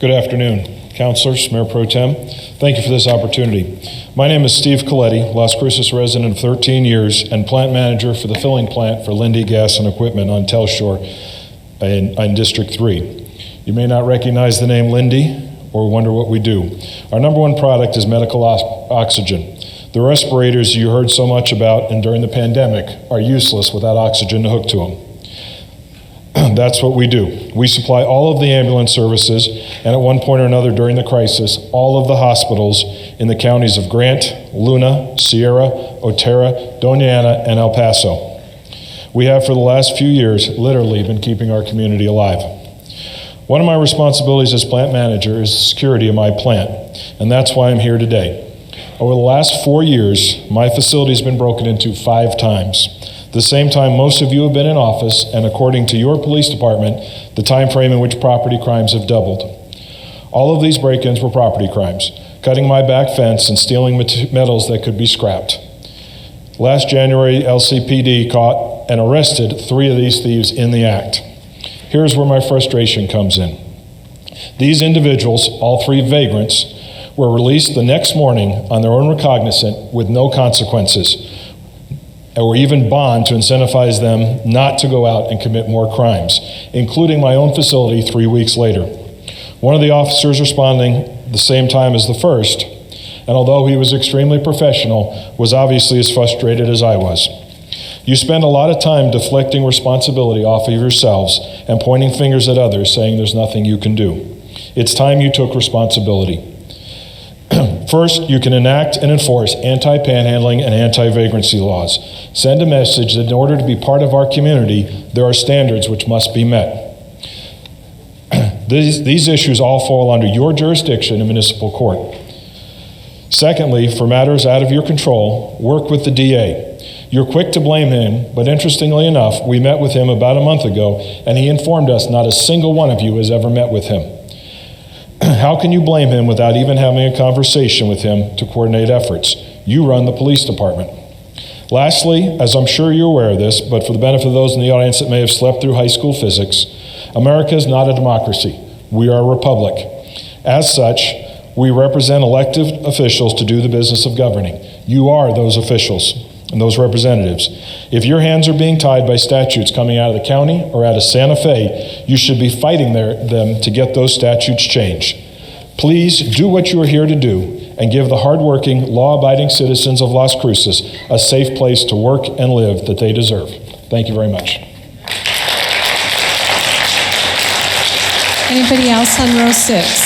Good afternoon, councilors, Mayor Pro Tem. Thank you for this opportunity. My name is Steve Colleti, Las Cruces resident of 13 years and plant manager for the filling plant for Lindy Gas and Equipment on Telshore in District 3. You may not recognize the name Lindy or wonder what we do. Our number one product is medical oxygen. The respirators you heard so much about and during the pandemic are useless without oxygen to hook to them. That's what we do. We supply all of the ambulance services, and at one point or another during the crisis, all of the hospitals in the counties of Grant, Luna, Sierra, Otero, Doña Ana, and El Paso. We have for the last few years literally been keeping our community alive. One of my responsibilities as plant manager is the security of my plant, and that's why I'm here today. Over the last 4 years, my facility has been broken into 5 times. The same time most of you have been in office, and according to your police department, the time frame in which property crimes have doubled. All of these break-ins were property crimes, cutting my back fence and stealing metals that could be scrapped. Last January, LCPD caught and arrested 3 of these thieves in the act. Here's where my frustration comes in. These individuals, all 3 vagrants, were released the next morning on their own recognizance with no consequences, or even bond to incentivize them not to go out and commit more crimes, including my own facility 3 weeks later. One of the officers responding the same time as the first, and although he was extremely professional, was obviously as frustrated as I was. You spend a lot of time deflecting responsibility off of yourselves and pointing fingers at others, saying there's nothing you can do. It's time you took responsibility. First, you can enact and enforce anti-panhandling and anti-vagrancy laws. Send a message that in order to be part of our community, there are standards which must be met. These issues all fall under your jurisdiction in municipal court. Secondly, for matters out of your control, work with the DA. You're quick to blame him, but interestingly enough, we met with him about a month ago, and he informed us not a single one of you has ever met with him. How can you blame him without even having a conversation with him to coordinate efforts? You run the police department. Lastly, as I'm sure you're aware of this, but for the benefit of those in the audience that may have slept through high school physics, America is not a democracy. We are a republic. As such, we represent elected officials to do the business of governing. You are those officials and those representatives. If your hands are being tied by statutes coming out of the county or out of Santa Fe, you should be fighting them to get those statutes changed. Please do what you are here to do and give the hardworking, law-abiding citizens of Las Cruces a safe place to work and live that they deserve. Thank you very much. Anybody else on row 6?